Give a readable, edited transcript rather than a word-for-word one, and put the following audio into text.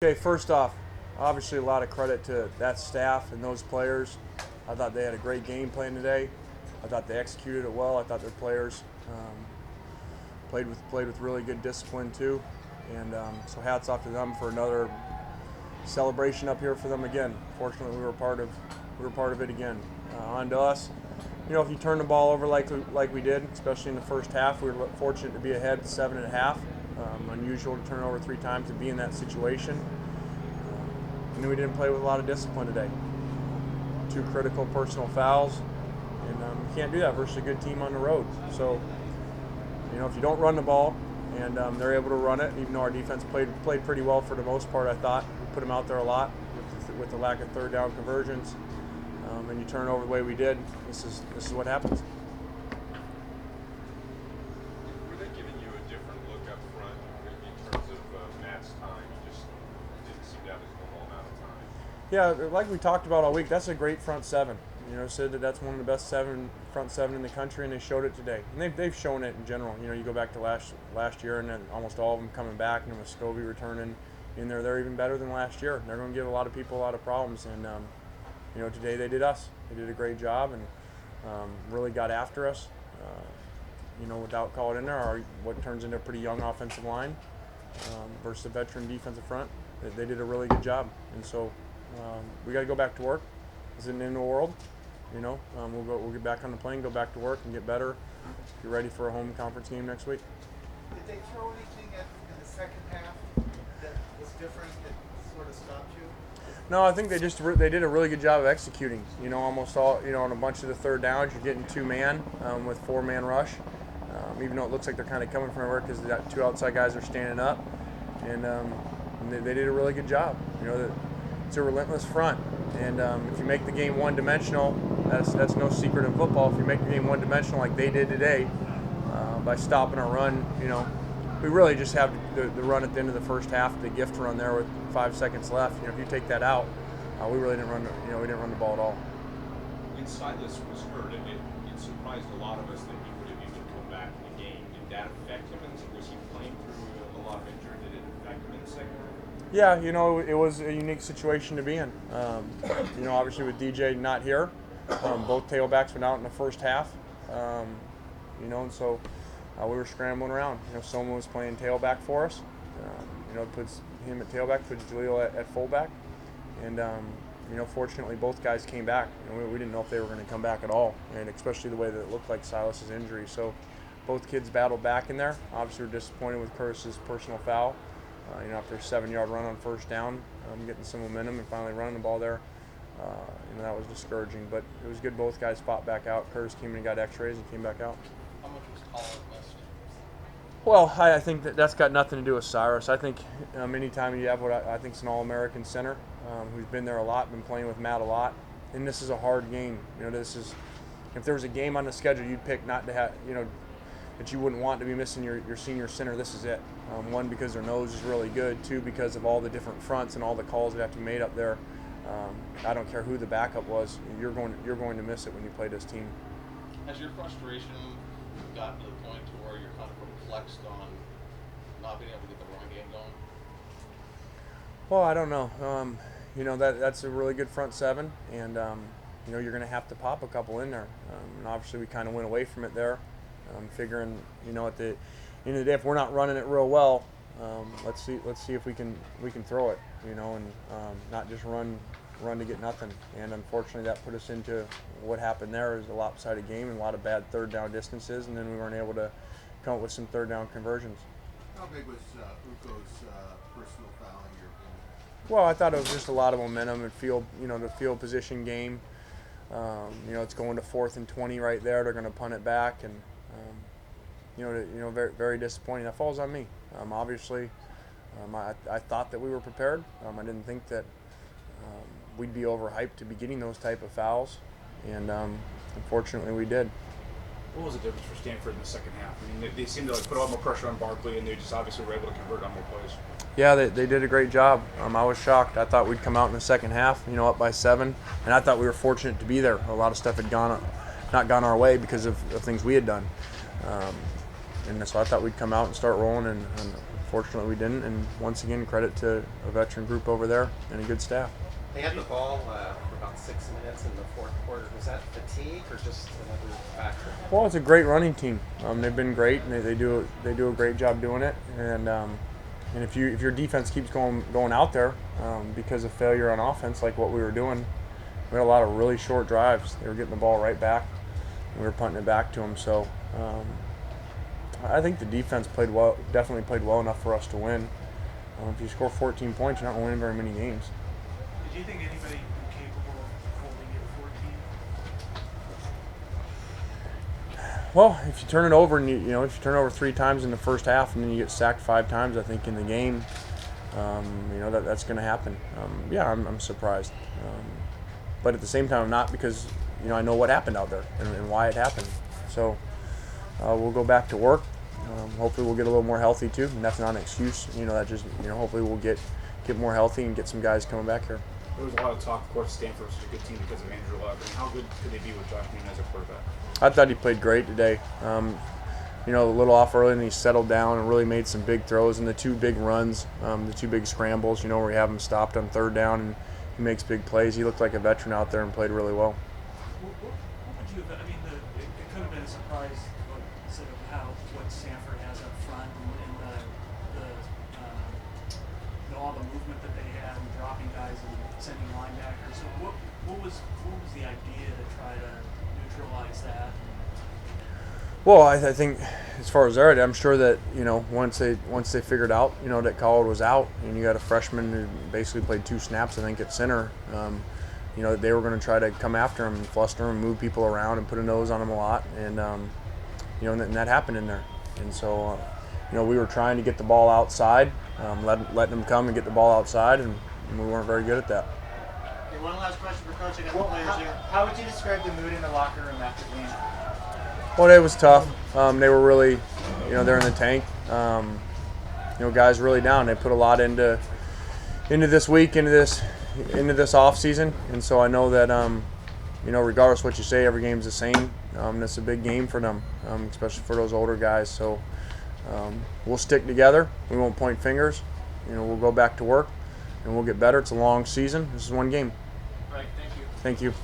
Okay, first off, obviously a lot of credit to that staff and those players. I thought they had a great game plan today. I thought they executed it well. I thought their players played with really good discipline too, and so hats off to them for another celebration up here for them again. Fortunately, we were part of it again. On to us. If you turn the ball over like we did, especially in the first half, we were fortunate to be ahead 7.5. Unusual to turn over 3 times to be in that situation. And then we didn't play with a lot of discipline today. 2 critical personal fouls, and you can't do that versus a good team on the road. So, if you don't run the ball and they're able to run it, even though our defense played pretty well for the most part, I thought we put them out there a lot with the lack of third down conversions, and you turn over the way we did. This is what happens. Were they giving you a different look up front in terms of Matt's time? You just didn't seem to have his normal amount of time. Yeah, like we talked about all week, that's a great front seven. Said that's one of the best front seven in the country, and they showed it today. And they've shown it in general. You go back to last year, and then almost all of them coming back, and with Scovey returning in there, they're even better than last year. They're going to give a lot of people a lot of problems, and today they did us. They did a great job, and really got after us. Without calling in there, or what turns into a pretty young offensive line versus a veteran defensive front. They did a really good job, and so we got to go back to work. It's an end of the world. We'll get back on the plane, go back to work, and get better. Get ready for a home conference game next week. Did they throw anything in the second half that was different that sort of stopped you? No, I think they did a really good job of executing. Almost all, on a bunch of the third downs, you're getting 2-man with 4-man rush. Even though it looks like they're kind of coming from everywhere because the 2 outside guys are standing up, and they did a really good job. It's a relentless front, and if you make the game one-dimensional, that's no secret in football. If you make the game one-dimensional like they did today, by stopping our run, we really just have the run at the end of the first half, the gift run there with 5 seconds left. If you take that out, we really didn't run. We didn't run the ball at all. When Silas was hurt, it surprised a lot of us that he would have even come back in the game. Did that affect him? And was he playing through a lot of injury? Did it affect him in the second half? Yeah, it was a unique situation to be in. Obviously with DJ not here, both tailbacks went out in the first half. And so we were scrambling around. Someone was playing tailback for us. Puts him at tailback, puts Jaleel at fullback, and fortunately both guys came back. We didn't know if they were going to come back at all, and especially the way that it looked like Silas's injury. So both kids battled back in there. Obviously, we're disappointed with Curtis's personal foul. After a 7-yard run on first down, getting some momentum and finally running the ball there, that was discouraging. But it was good both guys fought back out. Curtis came in and got x-rays and came back out. How much was Colin missed? Well, I think that's got nothing to do with Cyrus. I think anytime you have what I think is an All-American center who's been there a lot, been playing with Matt a lot, and this is a hard game. If there was a game on the schedule you'd pick not to have, that you wouldn't want to be missing your senior center, this is it. 1, because their nose is really good. 2, because of all the different fronts and all the calls that have to be made up there. I don't care who the backup was, you're going to miss it when you play this team. Has your frustration gotten to the point to where you're kind of perplexed on not being able to get the run game going? Well, I don't know. That's a really good front seven, and you're going to have to pop a couple in there. And obviously, we kind of went away from it there, figuring at the end of the day, if we're not running it real well, let's see if we can throw it, and not just run to get nothing. And unfortunately, that put us into what happened there is a lopsided game and a lot of bad third down distances, and then we weren't able to come up with some third down conversions. How big was Uko's personal foul in your opinion? Well, I thought it was just a lot of momentum and the field position game. It's going to 4th and 20 right there. They're going to punt it back, and very, very disappointing. That falls on me. Obviously, I thought that we were prepared. I didn't think that we'd be overhyped to be getting those type of fouls, and unfortunately we did. What was the difference for Stanford in the second half? I mean, they seemed to put a lot more pressure on Barkley, and they just obviously were able to convert on more plays. Yeah, they did a great job. I was shocked. I thought we'd come out in the second half, up by 7, and I thought we were fortunate to be there. A lot of stuff had not gone our way because of things we had done. And so I thought we'd come out and start rolling, and fortunately we didn't. And once again, credit to a veteran group over there and a good staff. They had the ball for about 6 minutes in the fourth quarter. Was that fatigue or just another factor? Well, it's a great running team. They've been great, and they do a great job doing it. And if your defense keeps going out there because of failure on offense, like what we were doing, we had a lot of really short drives. They were getting the ball right back, and we were punting it back to them. So I think the defense definitely played well enough for us to win. If you score 14 points, you're not winning very many games. Did you think anybody capable of holding you 14? Well, if you turn it over and if you turn it over 3 times in the first half and then you get sacked 5 times, I think in the game, that's going to happen. I'm surprised, but at the same time, I'm not, because I know what happened out there and why it happened. So we'll go back to work. Hopefully, we'll get a little more healthy too, and that's not an excuse. Hopefully we'll get more healthy and get some guys coming back here. There was a lot of talk, of course, Stanford was a good team because of Andrew Luck. And how good could they be with Josh Newman as a quarterback? I thought he played great today. A little off early, and he settled down and really made some big throws. And the 2 big runs, the 2 big scrambles, where we have him stopped on 3rd down and he makes big plays. He looked like a veteran out there and played really well. What would you have? I mean, it could have been a surprise, sort of what Stanford has up front and all the movement that they had and dropping guys and sending linebackers. So what was the idea to try to neutralize that? Well, I think as far as they're, I'm sure that once they figured out that Coward was out, and you got a freshman who basically played 2 snaps, I think, at center. They were going to try to come after him and fluster him, move people around, and put a nose on him a lot, and and that happened in there. And so we were trying to get the ball outside, letting them come and get the ball outside, and we weren't very good at that. Okay, one last question for Coach. I got the players here. How would you describe the mood in the locker room after the game? Well, it was tough. They were really, they're in the tank. Guys really down. They put a lot into this week, into this off season, and so I know that regardless of what you say, every game's the same. It's a big game for them, especially for those older guys. So we'll stick together. We won't point fingers. We'll go back to work, and we'll get better. It's a long season. This is one game. Right. Thank you. Thank you.